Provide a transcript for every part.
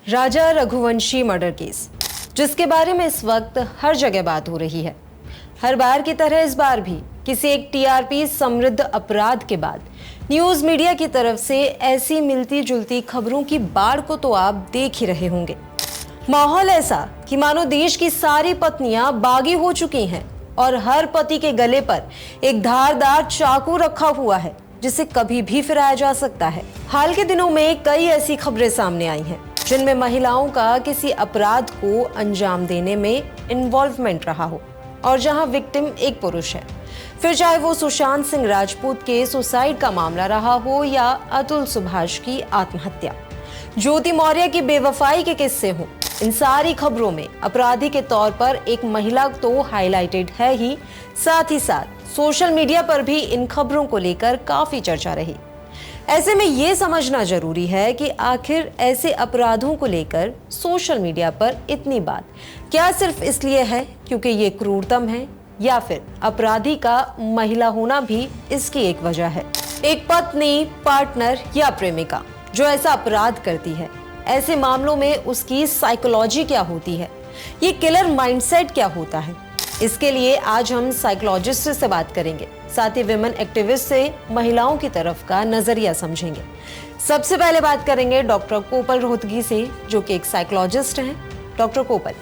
राजा Raghuvanshi murder case, जिसके बारे में इस वक्त हर जगह बात हो रही है। हर बार की तरह इस बार भी किसी एक टीआरपी समृद्ध अपराध के बाद न्यूज मीडिया की तरफ से ऐसी मिलती जुलती खबरों की बाढ़ को तो आप देख ही रहे होंगे। माहौल ऐसा कि मानो देश की सारी पत्नियां बागी हो चुकी हैं और हर पति के गले पर एक धारदार चाकू रखा हुआ है जिसे कभी भी फिराया जा सकता है। हाल के दिनों में कई ऐसी खबरें सामने आई हैं जिनमें महिलाओं का किसी अपराध को अंजाम देने में इन्वॉल्वमेंट रहा हो और जहां विक्टिम एक पुरुष है, फिर चाहे वो सुशांत सिंह राजपूत के सुसाइड का मामला रहा हो या अतुल सुभाष की आत्महत्या, ज्योति मौर्य की बेवफाई के किस्से हों। इन सारी खबरों में अपराधी के तौर पर एक महिला तो हाईलाइटेड है ही, साथ ही साथ सोशल मीडिया पर भी इन खबरों को लेकर काफी चर्चा रही। ऐसे में ये समझना जरूरी है कि आखिर ऐसे अपराधों को लेकर सोशल मीडिया पर इतनी बात क्या सिर्फ इसलिए है क्योंकि ये क्रूरतम है, या फिर अपराधी का महिला होना भी इसकी एक वजह है। एक पत्नी, पार्टनर या प्रेमिका जो ऐसा अपराध करती है, ऐसे मामलों में उसकी साइकोलॉजी क्या होती है, ये किलर माइंडसेट क्या होता है, इसके लिए आज हम साइकोलॉजिस्ट से बात करेंगे, साथ ही विमेन एक्टिविस्ट से महिलाओं की तरफ का नजरिया समझेंगे। सबसे पहले बात करेंगे डॉक्टर कोपल रोहतगी से, जो कि एक साइकोलॉजिस्ट हैं। डॉक्टर कोपल,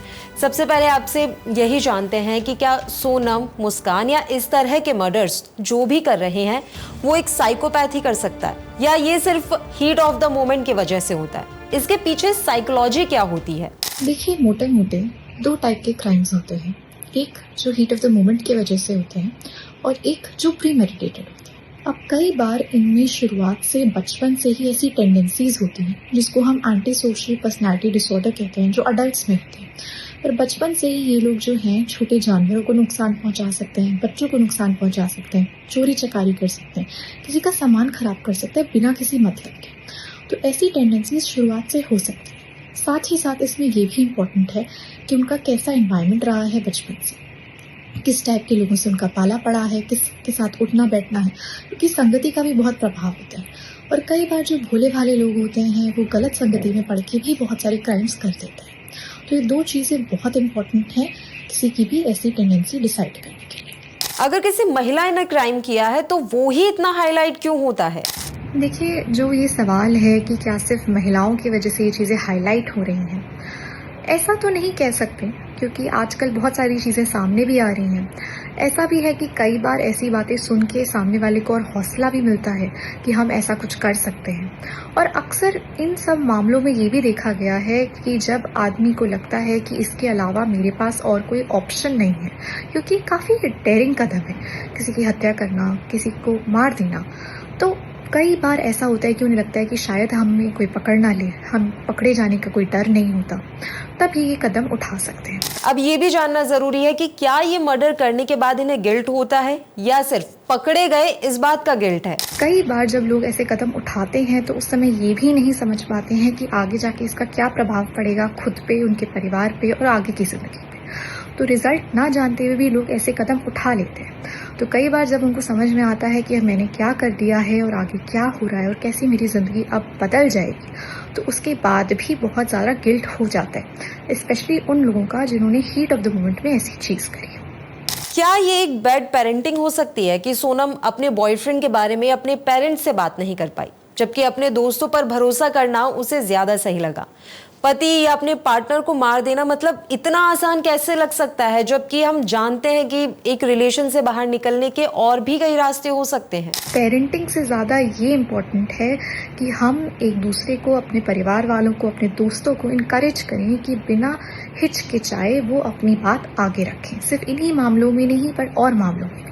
सबसे पहले आपसे यही जानते हैं कि क्या सोनम, मुस्कान या इस तरह के मर्डर्स जो भी कर रहे हैं वो एक साइकोपैथ ही कर सकता है, या ये सिर्फ हीट ऑफ द मोमेंट की वजह से होता है? इसके पीछे साइकोलॉजी क्या होती है? देखिए, मोटे मोटे दो टाइप के क्राइम्स होते हैं, एक जो हीट ऑफ द मोमेंट की वजह से होते हैं और एक जो प्रीमेडिटेटेड होते हैं। अब कई बार इनमें शुरुआत से बचपन से ही ऐसी टेंडेंसीज होती हैं जिसको हम एंटी सोशल पर्सनैलिटी डिसऑर्डर कहते हैं, जो अडल्ट्स में होती हैं। पर बचपन से ही ये लोग जो हैं छोटे जानवरों को नुकसान पहुंचा सकते हैं, बच्चों को नुकसान पहुंचा सकते हैं, चोरी चकारी कर सकते हैं, किसी का सामान खराब कर सकते हैं बिना किसी मतलब के। तो ऐसी टेंडेंसीज शुरुआत से हो सकती है। साथ ही साथ इसमें ये भी इम्पोर्टेंट है कि उनका कैसा एनवायरनमेंट रहा है बचपन से, किस टाइप के लोगों से उनका पाला पड़ा है, किसके साथ उठना बैठना है, क्योंकि संगति का भी बहुत प्रभाव होता है। और कई बार जो भोले भाले लोग होते हैं वो गलत संगति में पड़ के भी बहुत सारे क्राइम्स कर देते हैं। तो ये दो चीज़ें बहुत इंपॉर्टेंट हैं किसी की भी ऐसी टेंडेंसी डिसाइड करने के लिए। अगर किसी महिला ने क्राइम किया है तो वो ही इतना हाईलाइट क्यों होता है? देखिए, जो ये सवाल है कि क्या सिर्फ महिलाओं की वजह से ये चीज़ें हाईलाइट हो रही हैं, ऐसा तो नहीं कह सकते, क्योंकि आजकल बहुत सारी चीज़ें सामने भी आ रही हैं। ऐसा भी है कि कई बार ऐसी बातें सुन के सामने वाले को और हौसला भी मिलता है कि हम ऐसा कुछ कर सकते हैं। और अक्सर इन सब मामलों में ये भी देखा गया है कि जब आदमी को लगता है कि इसके अलावा मेरे पास और कोई ऑप्शन नहीं है, क्योंकि काफ़ी डेयरिंग कदम है किसी की हत्या करना, किसी को मार देना, तो कई बार ऐसा होता है कि उन्हें लगता है कि शायद हमें कोई पकड़ ना ले, हम पकड़े जाने का कोई डर नहीं होता, तब ये कदम उठा सकते हैं। अब ये भी जानना जरूरी है कि क्या ये मर्डर करने के बाद इन्हें गिल्ट होता है या सिर्फ पकड़े गए इस बात का गिल्ट है? कई बार जब लोग ऐसे कदम उठाते हैं तो उस समय ये भी नहीं समझ पाते हैं कि आगे जाके इसका क्या प्रभाव पड़ेगा खुद पे, उनके परिवार पे और आगे की जिंदगी पे। तो रिजल्ट ना जानते हुए भी लोग ऐसे कदम उठा लेते हैं। तो कई बार जब उनको समझ में आता है कि मैंने क्या कर दिया है और आगे क्या हो रहा है और कैसी मेरी ज़िंदगी अब बदल जाएगी, तो उसके बाद भी बहुत ज़्यादा गिल्ट हो जाता है, स्पेशली उन लोगों का जिन्होंने हीट ऑफ द मोमेंट में ऐसी चीज़ करी है। क्या ये एक बैड पेरेंटिंग हो सकती है कि सोनम अपने बॉयफ्रेंड के बारे में अपने पेरेंट्स से बात नहीं कर पाई, जबकि अपने दोस्तों पर भरोसा करना उसे ज्यादा सही लगा? पति या अपने पार्टनर को मार देना मतलब इतना आसान कैसे लग सकता है, जबकि हम जानते हैं कि एक रिलेशन से बाहर निकलने के और भी कई रास्ते हो सकते हैं? पेरेंटिंग से ज़्यादा ये इम्पोर्टेंट है कि हम एक दूसरे को, अपने परिवार वालों को, अपने दोस्तों को इनकरेज करें कि बिना हिचकिचाए वो अपनी बात आगे रखें, सिर्फ इन्हीं मामलों में नहीं पर और मामलों में।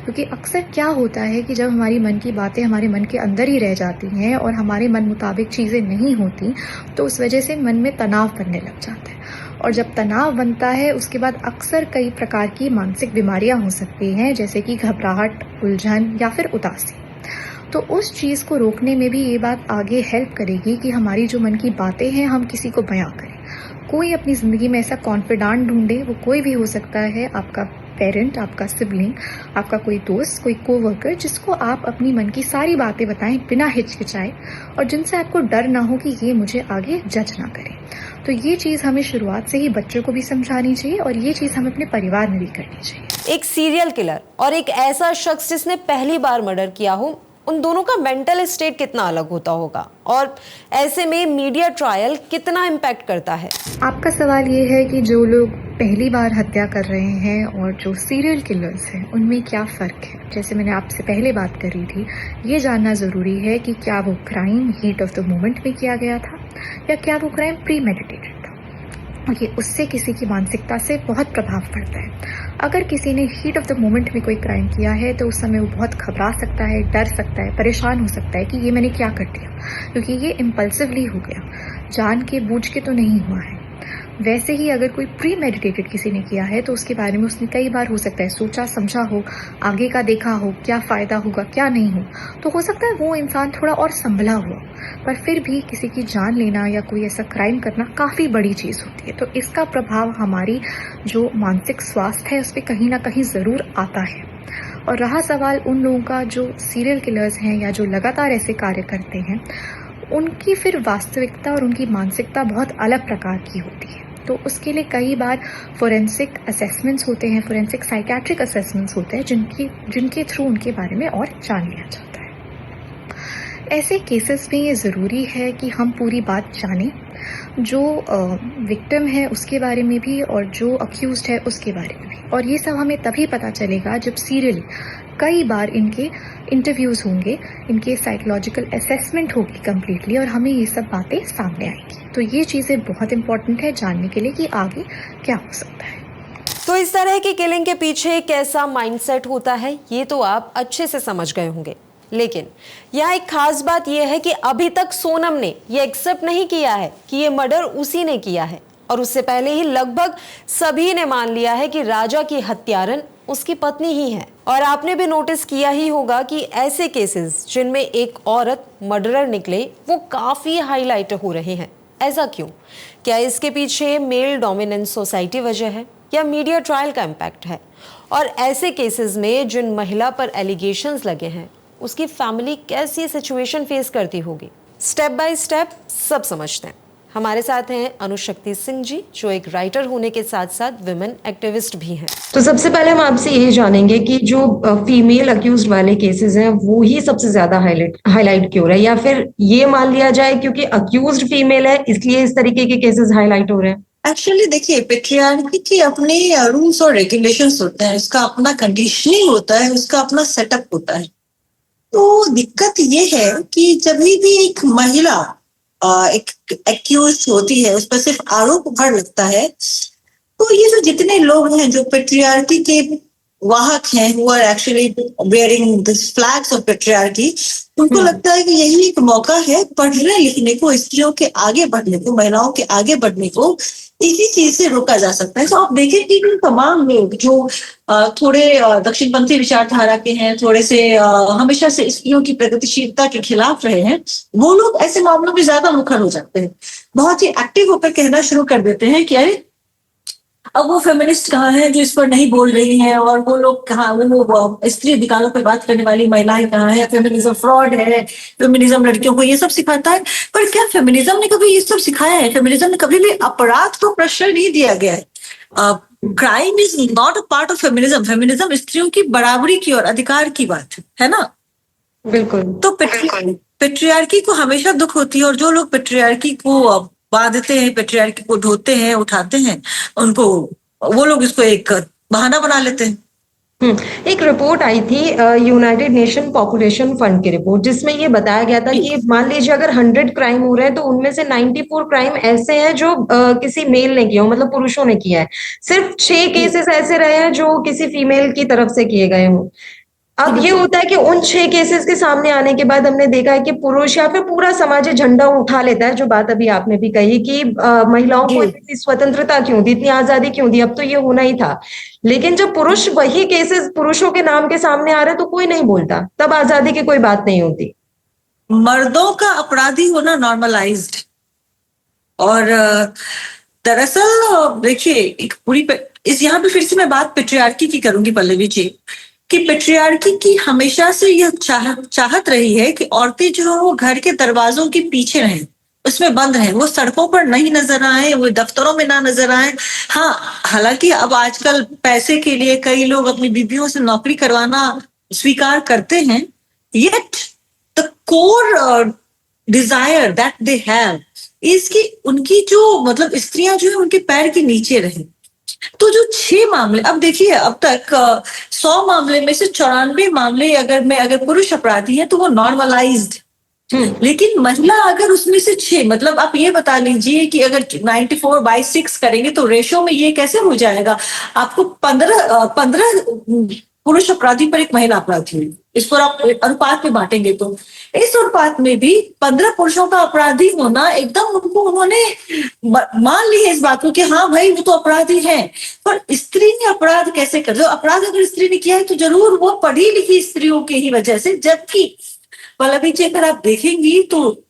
क्योंकि अक्सर क्या होता है कि जब हमारी मन की बातें हमारे मन के अंदर ही रह जाती हैं और हमारे मन मुताबिक चीज़ें नहीं होती, तो उस वजह से मन में तनाव बनने लग जाता है। और जब तनाव बनता है उसके बाद अक्सर कई प्रकार की मानसिक बीमारियां हो सकती हैं, जैसे कि घबराहट, उलझन या फिर उदासी। तो उस चीज़ को रोकने में भी ये बात आगे हेल्प करेगी कि हमारी जो मन की बातें हैं हम किसी को बयां करें। कोई अपनी ज़िंदगी में ऐसा कॉन्फिडेंट ढूंढे, वो कोई भी हो सकता है, आपका पेरेंट, आपका सिबलिंग, आपका कोई दोस्त, कोई कोवर्कर जिसको आप अपनी मन की सारी बातें बताएं बिना हिचकिचाए और जिनसे आपको डर ना हो कि ये मुझे आगे जज ना करें। तो ये चीज़ हमें शुरुआत से ही बच्चों को भी समझानी चाहिए और ये चीज़ हमें अपने परिवार में भी करनी चाहिए। एक सीरियल किलर और एक ऐसा शख्स जिसने पहली बार मर्डर किया हो, उन दोनों का मेंटल स्टेट कितना अलग होता होगा और ऐसे में मीडिया ट्रायल कितना इम्पैक्ट करता है। आपका सवाल ये है कि जो लोग पहली बार हत्या कर रहे हैं और जो सीरियल किलर्स हैं उनमें क्या फ़र्क है। जैसे मैंने आपसे पहले बात करी थी, ये जानना ज़रूरी है कि क्या वो crime heat of the moment में किया गया था या क्या वो क्राइम प्री मेडिटेटेड था। और ये उससे किसी की मानसिकता से बहुत प्रभाव पड़ता है। अगर किसी ने हीट ऑफ द मोमेंट में कोई क्राइम किया है तो उस समय वो बहुत घबरा सकता है, डर सकता है, परेशान हो सकता है कि ये मैंने क्या कर दिया, क्योंकि ये इम्पल्सिवली हो गया, जान के बूझ के तो नहीं हुआ है। वैसे ही अगर कोई प्री मेडिटेटेड किसी ने किया है तो उसके बारे में उसने कई बार हो सकता है सोचा समझा हो, आगे का देखा हो, क्या फ़ायदा होगा क्या नहीं हो, तो हो सकता है वो इंसान थोड़ा और संभला हुआ। पर फिर भी किसी की जान लेना या कोई ऐसा क्राइम करना काफ़ी बड़ी चीज़ होती है, तो इसका प्रभाव हमारी जो मानसिक स्वास्थ्य है उस पर कहीं ना कहीं ज़रूर आता है। और रहा सवाल उन लोगों का जो सीरियल किलर्स हैं या जो लगातार ऐसे कार्य करते हैं, उनकी फिर वास्तविकता और उनकी मानसिकता बहुत अलग प्रकार की होती है। तो उसके लिए कई बार फोरेंसिक असेसमेंट्स होते हैं, फोरेंसिक साइकेट्रिक असेसमेंट्स होते हैं जिनके थ्रू उनके बारे में और जान लिया जाता है। ऐसे केसेस में ये ज़रूरी है कि हम पूरी बात जानें, जो विक्टिम है उसके बारे में भी और जो अक्यूज्ड है उसके बारे में भी। और ये सब हमें तभी पता चलेगा जब सीरियली कई बार इनके इंटरव्यूज़ होंगे, इनके साइकोलॉजिकल असेसमेंट होगी कम्प्लीटली और हमें ये सब बातें सामने आएंगी। तो ये चीज़ें बहुत इंपॉर्टेंट है जानने के लिए कि आगे क्या हो सकता है। तो इस तरह की किलिंग के पीछे कैसा माइंडसेट होता है ये तो आप अच्छे से समझ गए होंगे, लेकिन यहाँ एक खास बात यह है कि अभी तक सोनम ने यह एक्सेप्ट नहीं किया है कि ये मर्डर उसी ने किया है और उससे पहले ही लगभग सभी ने मान लिया है कि राजा की हत्यारन उसकी पत्नी ही है। और आपने भी नोटिस किया ही होगा कि ऐसे केसेस जिनमें एक औरत मर्डरर निकले वो काफी हाईलाइट हो रहे हैं। ऐसा क्यों? क्या इसके पीछे मेल डोमिनेंस सोसाइटी वजह है या मीडिया ट्रायल का इम्पैक्ट है? और ऐसे केसेस में जिन महिला पर एलिगेशंस लगे हैं उसकी फैमिली कैसी सिचुएशन फेस करती होगी, स्टेप बाय स्टेप सब समझते हैं। हमारे साथ हैं अनुशक्ति सिंह जी, जो एक राइटर होने के साथ साथ विमेन एक्टिविस्ट भी हैं। तो सबसे पहले हम आपसे यही जानेंगे कि जो फीमेल अक्यूज्ड वाले केसेस हैं वो ही सबसे ज्यादा हाईलाइट क्यों रहे, या फिर ये मान लिया जाए क्योंकि अक्यूज्ड फीमेल है इसलिए इस तरीके के केसेस हाईलाइट हो रहे हैं। एक्चुअली देखिए, पेट्रियार्की के अपने रूल्स और रेगुलेशंस होते हैं, उसका अपना कंडीशनिंग होता है, उसका अपना सेटअप होता है। तो दिक्कत ये है कि जब भी एक महिला एक एक्यूज होती है, उस पर सिर्फ आरोप भर लगता है, तो ये जो जितने लोग हैं जो पेट्रियार्की के वाहक हैं, who are actually wearing this flags of patriarchy, उनको लगता है कि यही एक मौका है पढ़ने लिखने को, स्त्रियों के आगे बढ़ने को, महिलाओं के आगे बढ़ने को, इसी चीज से रोका जा सकता है। तो आप देखें कि तमाम लोग जो थोड़े दक्षिणपंथी विचारधारा के हैं, थोड़े से हमेशा से स्त्रियों की प्रगतिशीलता के खिलाफ रहे हैं, वो लोग ऐसे मामलों में ज्यादा मुखर हो जाते हैं, बहुत ही एक्टिव होकर कहना शुरू कर देते हैं कि अरे अब वो फेमिनिस्ट कहाँ है जो इस पर नहीं बोल रही हैं, और वो लोग कहाँ, वो स्त्री अधिकारों पर बात करने वाली महिलाएं कहाँ है, फेमिनिज्म फ्रॉड है, फेमिनिज्म लड़कियों को ये सब सिखाता है। पर क्या फेमिनिज्म ने कभी ये सब सिखाया है? फेमिनिज्म ने कभी भी अपराध को प्रश्रय नहीं दिया गया है। Crime is not a part of feminism. Feminism स्त्रियों की बराबरी की और अधिकार की बात है ना। बिल्कुल। तो पेट्रियार्की को हमेशा दुख होती है, और जो लोग पेट्रियार्की को बांधते हैं, पेट्रियार्की को ढोते हैं, उठाते हैं, उनको वो लोग इसको एक बहाना बना लेते हैं। एक रिपोर्ट आई थी यूनाइटेड नेशन पॉपुलेशन फंड की रिपोर्ट, जिसमें ये बताया गया था कि मान लीजिए अगर 100 क्राइम हो रहे हैं तो उनमें से 94 क्राइम ऐसे हैं जो किसी मेल ने किया हो, मतलब पुरुषों ने किया है। सिर्फ 6 केसेस ऐसे रहे हैं जो किसी फीमेल की तरफ से किए गए हों। अब ये होता है कि उन 6 केसेस के सामने आने के बाद हमने देखा है कि पुरुष या फिर पूरा समाज झंडा उठा लेता है, जो बात अभी आपने भी कही कि महिलाओं को इतनी स्वतंत्रता क्यों दी, इतनी आजादी क्यों दी, अब तो ये होना ही था। लेकिन जब पुरुष वही केसेस पुरुषों के नाम के सामने आ रहे हैं तो कोई नहीं बोलता, तब आजादी की कोई बात नहीं होती। मर्दों का अपराधी होना नॉर्मलाइज्ड, और दरअसल देखिए, एक इस यहाँ पे फिर से मैं बात पेट्रियार्की की करूंगी पल्लवी जी, कि पेट्रियार्की की हमेशा से यह चाहत रही है कि औरतें जो है वो घर के दरवाजों के पीछे रहें, उसमें बंद रहें, वो सड़कों पर नहीं नजर आए, वो दफ्तरों में ना नजर आए। हाँ, हालांकि अब आजकल पैसे के लिए कई लोग अपनी बीवियों से नौकरी करवाना स्वीकार करते हैं, yet the core desire that they have is कि उनकी जो मतलब स्त्रियां जो है उनके पैर के नीचे रहे। तो जो 6 मामले, अब देखिए, अब तक 100 मामले में से 94 मामले अगर पुरुष अपराधी हैं तो वो नॉर्मलाइज्ड, लेकिन महिला अगर उसमें से 6, मतलब आप ये बता लीजिए कि अगर 94/6 करेंगे तो रेशो में ये कैसे हो जाएगा? आपको 15 पुरुष अपराधी पर एक महिला अपराधी हुई। इस पर आप अनुपात में बांटेंगे तो इस अनुपात में भी 15 पुरुषों का अपराधी होना एकदम उन्होंने मान ली है इस बात को कि हाँ भाई वो तो अपराधी है। पर स्त्री ने अपराध कैसे कर दिया? अपराध अगर स्त्री ने किया है तो जरूर वो पढ़ी लिखी स्त्रियों की ही वजह से, जबकि पल्लवी जी अगर आप देखेंगी तो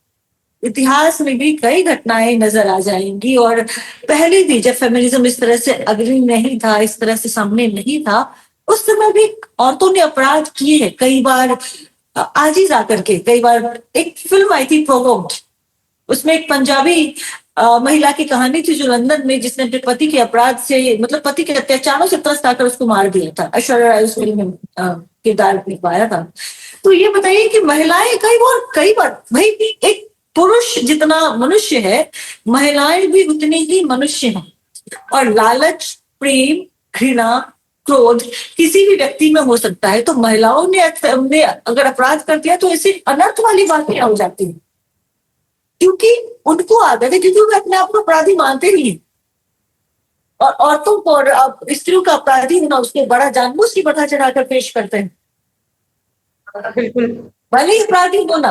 इतिहास में भी कई घटनाएं नजर आ जाएंगी, और पहले भी जब फेमिनिज्म इस तरह से अग्रणी नहीं था, इस तरह से सामने नहीं था, उस समय भी औरतों ने अपराध किए हैं कई बार, आजीज आकर के। कई बार एक फिल्म आई थी प्रोवोक्ड, उसमें एक पंजाबी महिला की कहानी थी जो लंदन में, जिसने अपने पति के अपराध से, मतलब पति के अत्याचारों से तरस खाकर उसको मार दिया था। ऐश्वर्या राय उस फिल्म में किरदार निभाया था। तो ये बताइए कि महिलाएं कई बार भाई एक पुरुष जितना मनुष्य है, महिलाएं भी उतनी ही मनुष्य हैं, और लालच, प्रेम, घृणा, क्रोध किसी भी व्यक्ति में हो सकता है। तो महिलाओं ने अगर अपराध कर दिया तो ऐसी अनर्थ वाली बातें हो जाती है, क्योंकि उनको आदत है, क्योंकि वे अपने आप को अपराधी मानते नहीं है। और औरतों को और स्त्रियों का अपराधी होना उसको बड़ा जानबूझ की बढ़ा चढ़ाकर पेश करते हैं, बिल्कुल। भले ही अपराधी होना।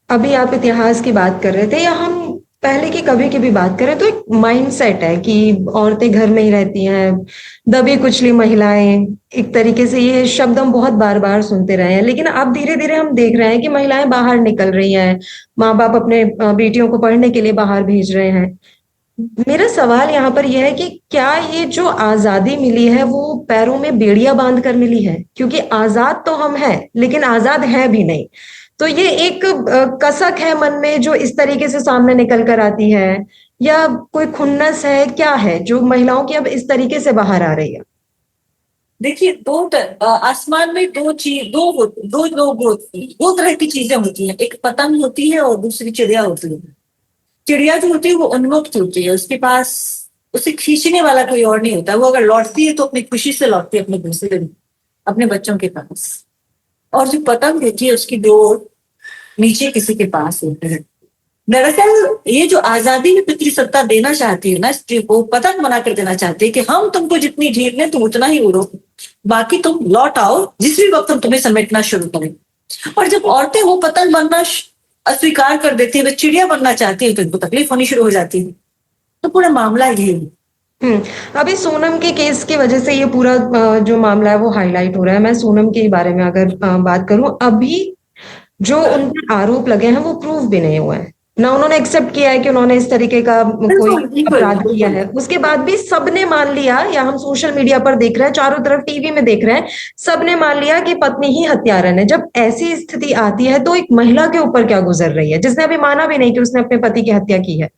अभी आप इतिहास की बात कर रहे थे, या हम पहले की कभी की भी बात करें, तो एक माइंडसेट है कि औरतें घर में ही रहती हैं, दबी कुचली महिलाएं, एक तरीके से ये शब्द हम बहुत बार बार सुनते रहे हैं। लेकिन अब धीरे धीरे हम देख रहे हैं कि महिलाएं बाहर निकल रही हैं, माँ बाप अपने बेटियों को पढ़ने के लिए बाहर भेज रहे हैं। मेरा सवाल यहाँ पर यह है कि क्या ये जो आजादी मिली है वो पैरों में बेड़ियां बांध कर मिली है? क्योंकि आजाद तो हम हैं, लेकिन आजाद है भी नहीं। तो ये एक कसक है मन में जो इस तरीके से सामने निकल कर आती है, या कोई खुन्नस है, क्या है जो महिलाओं की अब इस तरीके से बाहर आ रही है? देखिए, आसमान में दो तरह की चीजें होती हैं। एक पतंग होती है और दूसरी चिड़िया होती है। चिड़िया जो होती है वो उन्मुक्त होती है, उसके पास उसे खींचने वाला कोई और नहीं होता। वो अगर लौटती है तो अपनी खुशी से लौटती है अपने घोंसले में, अपने बच्चों के पास। और जो पतंग होती है उसकी डोर नीचे किसी के पास होती है। दरअसल ये जो आजादी में पितृसत्ता देना चाहती है ना स्त्री को, पतंग बना कर देना चाहती है कि हम तुमको जितनी ढील दें तुम उतना ही उड़ो, बाकी तुम लौट आओ जिस भी वक्त हम तुम्हें समेटना शुरू करें। और जब औरतें वो पतंग बनना अस्वीकार कर देती है, वे चिड़िया बनना चाहती है, तो इनको तकलीफ होनी शुरू हो जाती है। तो पूरा मामला ये है। अभी सोनम के केस की वजह से ये पूरा जो मामला है वो हाईलाइट हो रहा है। मैं सोनम के बारे में अगर बात करूं, अभी जो उन पर आरोप लगे हैं वो प्रूव भी नहीं हुए हैं ना। उन्होंने एक्सेप्ट किया है कि उन्होंने इस तरीके का कोई अपराध किया है, उसके बाद भी सबने मान लिया, या हम सोशल मीडिया पर देख रहे हैं, चारों तरफ टीवी में देख रहे हैं, सबने मान लिया कि पत्नी ही हत्यारन है। जब ऐसी स्थिति आती है तो एक महिला के ऊपर क्या गुजर रही है, जिसने अभी माना भी नहीं कि उसने अपने पति की हत्या की है?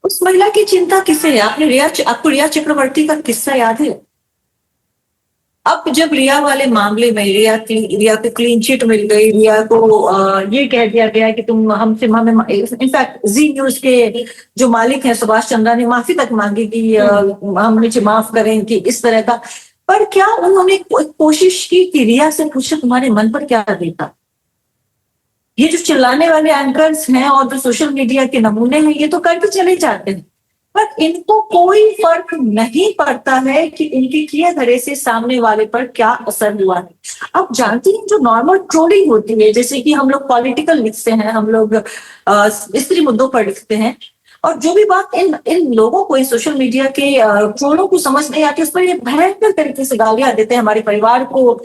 उस महिला की चिंता किसे है? आपको रिया चक्रवर्ती का किस्सा याद है? अब जब रिया वाले मामले में रिया को क्लीन चिट मिल गई, रिया को ये कह दिया गया कि तुम हमसे इनफैक्ट जी न्यूज के जो मालिक हैं सुभाष चंद्रा ने माफी तक मांगी कि हम मुझे माफ करें कि इस तरह का। पर क्या उन्होंने कोशिश की कि रिया से पूछे तुम्हारे मन पर क्या बीता? ये जो चिल्लाने वाले एंकर्स हैं और जो सोशल मीडिया के नमूने हैं, ये तो करके चले जाते हैं, पर इनको कोई फर्क नहीं पड़ता है कि इनके किए धरे से सामने वाले पर क्या असर हुआ है। अब जानती हैं जो नॉर्मल ट्रोलिंग होती है, जैसे कि हम लोग पॉलिटिकल लिखते हैं, हम लोग स्त्री मुद्दों पर लिखते हैं, और जो भी बात इन लोगों को, इन सोशल मीडिया के ट्रोलों को समझ नहीं आती, उस पर ये भयंकर तरीके से गालियां देते हैं, हमारे परिवार को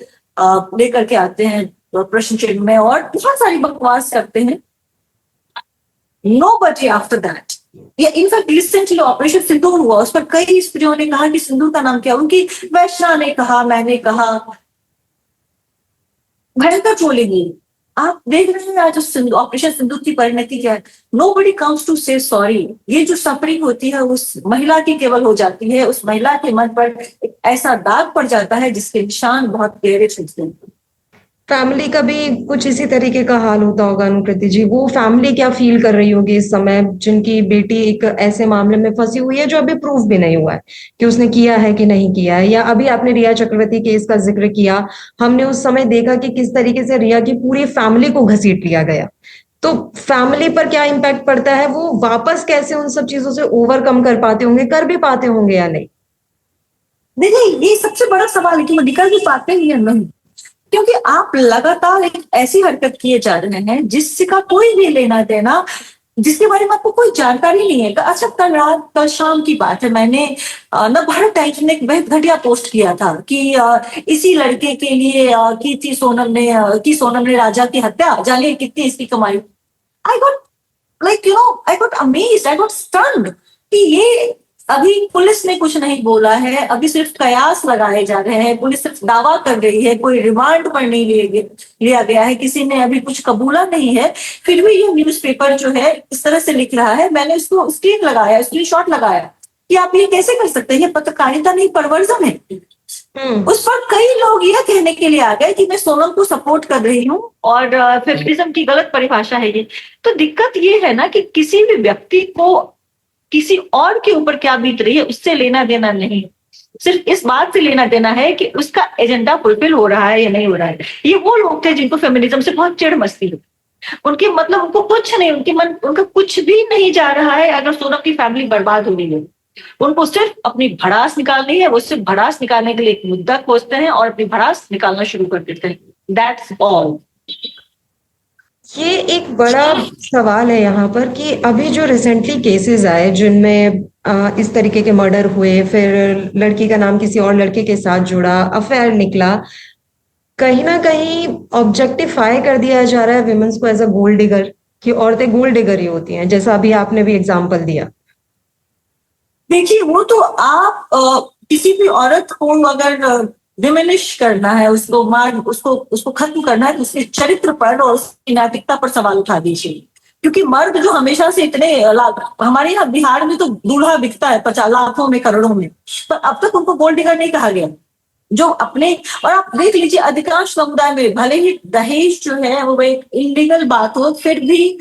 लेकर के आते हैं प्रश्न चिन्ह में, और बहुत सारी बकवास करते हैं। Nobody after that या इनफैक्ट रिसेंटली ऑपरेशन सिंदूर हुआ, उस पर कई स्त्रियों ने कहा कि सिंदूर का नाम क्या, उनकी वैष्णा ने कहा, मैंने कहा, भयंकर ट्रोलिंग। आप देख रहे हैं आज ऑपरेशन सिंदूर की परिणति क्या है। नो बडी कम्स टू से सॉरी। ये जो सफरिंग होती है उस महिला की केवल हो जाती है, उस महिला के मन पर एक ऐसा दाग पड़ जाता है जिसके निशान बहुत गहरे छूटते हैं। फैमिली का भी कुछ इसी तरीके का हाल होता होगा अनुकृति जी। वो फैमिली क्या फील कर रही होगी इस समय, जिनकी बेटी एक ऐसे मामले में फंसी हुई है जो अभी प्रूफ भी नहीं हुआ है कि उसने किया है कि नहीं किया है। या अभी आपने रिया चक्रवर्ती केस का जिक्र किया, हमने उस समय देखा कि किस तरीके से रिया की पूरी फैमिली को घसीट लिया गया। तो फैमिली पर क्या इम्पैक्ट पड़ता है, वो वापस कैसे उन सब चीजों से ओवरकम कर पाते होंगे, कर भी पाते होंगे या नहीं? देखिए, ये सबसे बड़ा सवाल है कि वो निकल भी पाते हैं या नहीं, क्योंकि आप लगातार एक ऐसी हरकत किए जा रहे हैं जिसका कोई भी लेना देना, जिसके बारे में आपको कोई जानकारी नहीं है। अच्छा, कल शाम की बात है, मैंने नवभारत टाइम्स ने एक बेहद घटिया पोस्ट किया था कि इसी लड़के के लिए की सोनम ने राजा की हत्या, जानिए कितनी इसकी कमाई। I got I got amazed, I got stunned कि ये अभी पुलिस ने कुछ नहीं बोला है, अभी सिर्फ कयास लगाए जा रहे हैं, पुलिस सिर्फ दावा कर रही है, कोई रिमांड पर नहीं लिया गया है, किसी ने अभी कुछ कबूला नहीं है। फिर भी ये न्यूज़पेपर जो है इस तरह से लिख रहा है। मैंने उसको स्क्रीनशॉट लगाया कि आप ये कैसे कर सकते हैं, ये पत्रकारिता नहीं परवर्जन है। उस पर कई लोग यह कहने के लिए आ गए कि मैं सोनम को सपोर्ट कर रही हूँ और फेमिनिज्म की गलत परिभाषा है ये। तो दिक्कत ये है ना कि किसी भी व्यक्ति को किसी और के ऊपर क्या बीत रही है उससे लेना देना नहीं, सिर्फ इस बात से लेना देना है कि उसका एजेंडा फुलफिल हो रहा है या नहीं हो रहा है। ये वो लोग थे जिनको फेमिनिज्म से बहुत चिढ़ मचती है, उनके मतलब उनको कुछ नहीं, उनका कुछ भी नहीं जा रहा है अगर सोनम की फैमिली बर्बाद हो रही है। उनको सिर्फ अपनी भड़ास निकालनी है, वो सिर्फ भड़ास निकालने के लिए एक मुद्दा खोजते हैं और अपनी भड़ास निकालना शुरू कर देते हैं। That's all. ये एक बड़ा सवाल है यहाँ पर कि अभी जो रिसेंटली केसेस आए जिनमें इस तरीके के मर्डर हुए, फिर लड़की का नाम किसी और लड़के के साथ जुड़ा, अफेयर निकला, कहीं ना कहीं ऑब्जेक्टिफाई कर दिया जा रहा है विमेंस को एज अ गोल्ड डिगर, कि औरतें गोल्ड डिगर ही होती हैं, जैसा अभी आपने भी एग्जांपल दिया। देखिए, वो तो आप किसी भी औरत को अगर डिमिनिश करना है, उसको खत्म करना है, उसके चरित्र पर और उसकी नैतिकता पर सवाल उठा दीजिए। क्योंकि मर्द जो हमेशा से इतने हमारे यहाँ बिहार में तो दूल्हा बिकता है 50 लाखों में, करोड़ों में, पर अब तक उनको गोल्ड डिगर नहीं कहा गया। जो अपने, और आप देख लीजिए अधिकांश समुदाय में भले ही दहेज जो है वो एक इलीगल बात हो, फिर भी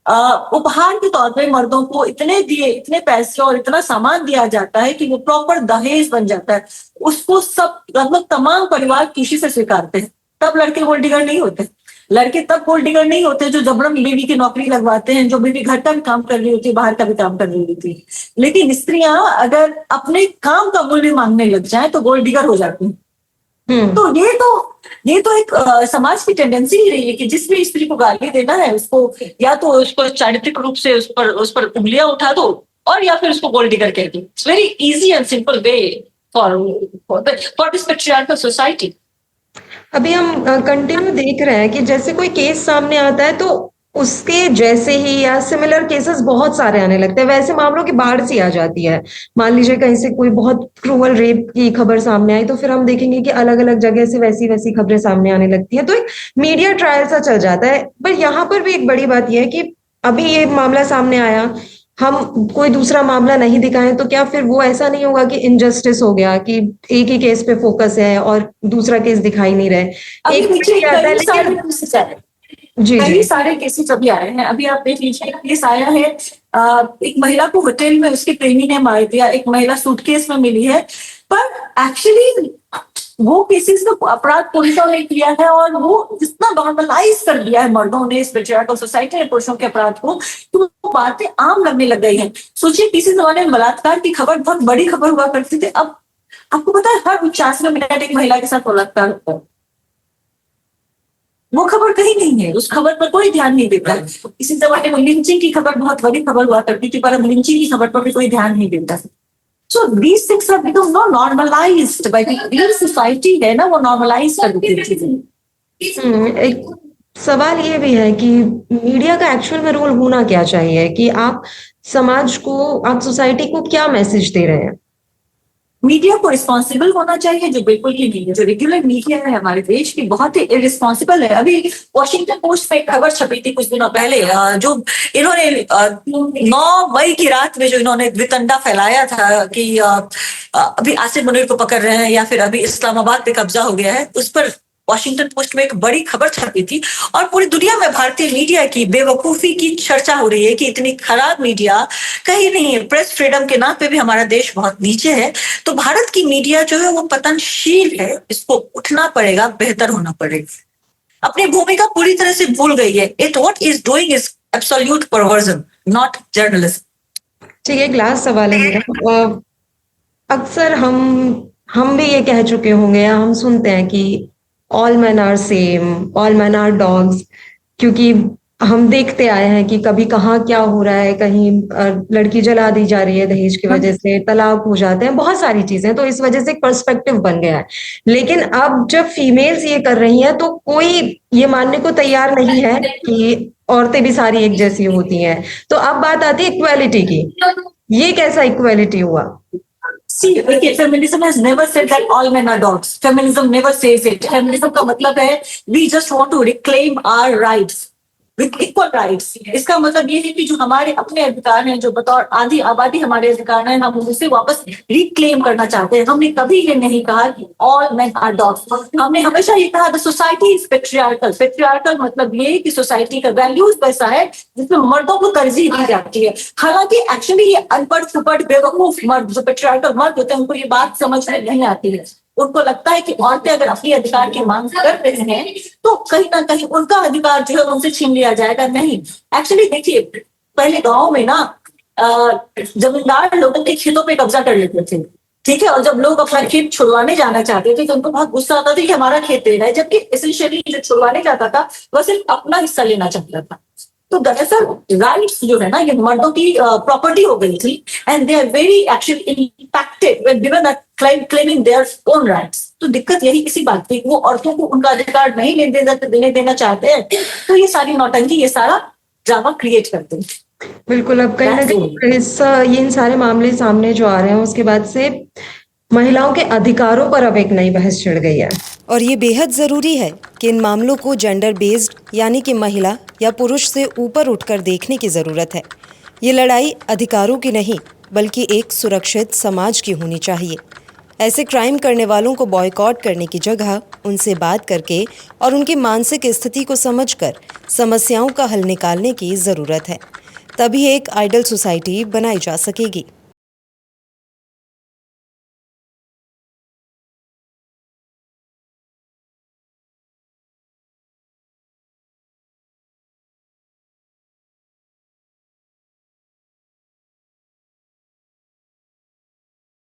उपहार के तौर पे मर्दों को इतने पैसे और इतना सामान दिया जाता है कि वो प्रॉपर दहेज बन जाता है। उसको सब लगभग तमाम परिवार खुशी से स्वीकारते हैं। तब लड़के गोल्ड डिगर नहीं होते। लड़के तब गोल्ड डिगर नहीं होते जो जबरन बीवी की नौकरी लगवाते हैं, जो बीवी घर का भी काम कर रही होती है, बाहर का भी काम कर रही होती है। लेकिन स्त्रियां अगर अपने काम का मूल्य मांगने लग जाए तो गोल्ड डिगर हो जाती है। तो ये तो एक समाज की टेंडेंसी ही रही है कि जिस भी स्त्री को गाली देना है उसको या तो उसको चारित्रिक रूप से उस पर उंगलियां उठा दो, और या फिर उसको गोल्ड डिगर कह दो। It's very easy and simple way for this patriarchal society. अभी हम कंटिन्यू देख रहे हैं कि जैसे कोई केस सामने आता है तो उसके जैसे ही या सिमिलर केसेस बहुत सारे आने लगते हैं, वैसे मामलों की बाढ़ सी आ जाती है। मान लीजिए कहीं से कोई बहुत क्रूअल रेप की खबर सामने आई तो फिर हम देखेंगे कि अलग अलग जगह से वैसी वैसी खबरें सामने आने लगती है, तो एक मीडिया ट्रायल सा चल जाता है। पर यहाँ पर भी एक बड़ी बात यह है कि अभी ये मामला सामने आया, हम कोई दूसरा मामला नहीं दिखाएं तो क्या फिर वो ऐसा नहीं होगा कि इनजस्टिस हो गया, कि एक ही केस पे फोकस है और दूसरा केस दिखाई नहीं रहे। एक कई सारे केसेस अभी आए हैं। अभी आप देख लीजिए, केस आया है एक महिला को होटल में उसके प्रेमी ने मार दिया, एक महिला सूटकेस में मिली है। पर एक्चुअली वो केसेस में अपराध पुरुषों ने किया है और वो जितना नॉर्मलाइज कर दिया है मर्दों ने, इस पेट्रियार्कल सोसाइटी ने पुरुषों के अपराध को, तो वो बातें आम लगने लग गई हैं। सोचिए, किसी जमाने में बलात्कार की खबर बहुत बड़ी खबर हुआ करती थी, अब आपको पता है हर 49 मिनट एक महिला के साथ बलात्कार होता है। वो खबर कहीं नहीं है, उस खबर पर कोई ध्यान नहीं देता। इसी जमाने में लिंचिंग की खबर बहुत बड़ी खबर हुआ करती थी, पर अब लिंचिंग की खबर पर भी कोई ध्यान नहीं देता। So these things have become not normalized by the society है ना, वो normalize कर देती है चीजें। एक सवाल ये भी है कि मीडिया का एक्चुअल में रोल होना क्या चाहिए, कि आप समाज को, आप सोसाइटी को क्या मैसेज दे रहे हैं? मीडिया को रिस्पॉन्सिबल होना चाहिए, जो बिल्कुल ही नहीं है। जो रेगुलर मीडिया है हमारे देश की बहुत ही इरिस्पॉन्सिबल है। अभी वॉशिंगटन पोस्ट में एक खबर छपी थी कुछ दिनों पहले, जो इन्होंने 9 मई की रात में जो इन्होंने वितंडा फैलाया था कि अभी आसिफ मुनीर को पकड़ रहे हैं या फिर अभी इस्लामाबाद पे कब्जा हो गया है, उस पर वॉशिंगटन पोस्ट में एक बड़ी खबर छपी थी और पूरी दुनिया में भारतीय मीडिया की बेवकूफी की चर्चा हो रही है कि इतनी खराब मीडिया कहीं नहीं है। प्रेस फ्रीडम के नाम पे भी हमारा देश बहुत नीचे है। तो भारत की मीडिया जो है वो पतनशील है, इसको उठना पड़ेगा, बेहतर होना पड़ेगा। अपनी भूमिका पूरी तरह से भूल गई है। It what is doing is absolute perversion, not journalism. ठीक है, एक लास्ट सवाल है मेरा। अक्सर हम भी ये कह चुके होंगे या हम सुनते हैं कि all man are same, all man are dogs, क्योंकि हम देखते आए हैं कि कभी कहाँ क्या हो रहा है, कहीं लड़की जला दी जा रही है दहेज की वजह से, तलाक हो जाते हैं, बहुत सारी चीजें, तो इस वजह से एक पर्सपेक्टिव बन गया है। लेकिन अब जब फीमेल्स ये कर रही हैं तो कोई ये मानने को तैयार नहीं है कि औरतें भी सारी एक जैसी होती हैं। तो अब बात आती है इक्वालिटी की, ये कैसा इक्वालिटी हुआ? See, okay, feminism has never said that all men are dogs. Feminism never says it. Feminism का मतलब है we just want to reclaim our rights with equal rights. इसका मतलब ये है कि जो हमारे अपने अधिकार हैं, जो बतौर आधी आबादी हमारे अधिकार हैं, हम उसे वापस रिक्लेम करना चाहते हैं। हमने कभी ये नहीं कहा कि all men are dogs. हमने हमेशा ये कहा the society is patriarchal. Patriarchal मतलब ये कि सोसाइटी का वैल्यूज वैसा है जिसमें मर्दों को तरजीह दी जाती है। हालांकि एक्चुअली ये अनपढ़ सुपढ़ बेवकूफ मर्द, जो पेट्रियार्कल मर्द होते हैं, उनको ये बात समझ में नहीं आती है। उनको लगता है कि औरतें अगर अपने अधिकार की मांग कर रहे हैं तो कहीं ना कहीं उनका अधिकार जो है उनसे छीन लिया जाएगा। नहीं, एक्चुअली देखिए, पहले गांव में ना जमींदार लोगों के खेतों पे कब्जा कर लेते थे, ठीक है, और जब लोग अपना खेत छुड़वाने जाना चाहते थे तो उनको बहुत गुस्सा आता था कि हमारा खेत दे रहा है, जबकि एसेंशियली जो छुड़वाने जाता था वह सिर्फ अपना हिस्सा लेना चाहता था। तो दरअसल राइट्स जो है ना, ये मर्दों की प्रॉपर्टी हो गई थी, and they are very actually impacted when given that claiming their own rights. तो दिक्कत यही इसी बात की, वो औरतों को उनका अधिकार नहीं देने देना चाहते हैं, तो ये सारी नौटंकी, ये सारा ड्रामा क्रिएट करते हैं। बिल्कुल, अब कहीं ना कहीं इन सारे मामले सामने जो आ रहे हैं उसके बाद से महिलाओं के अधिकारों पर अब एक नई बहस छिड़ गई है। और ये बेहद ज़रूरी है कि इन मामलों को जेंडर बेस्ड यानी कि महिला या पुरुष से ऊपर उठकर देखने की ज़रूरत है। ये लड़ाई अधिकारों की नहीं बल्कि एक सुरक्षित समाज की होनी चाहिए। ऐसे क्राइम करने वालों को बॉयकॉट करने की जगह उनसे बात करके और उनकी मानसिक स्थिति को समझकर समस्याओं का हल निकालने की ज़रूरत है। तभी एक आइडल सोसाइटी बनाई जा सकेगी।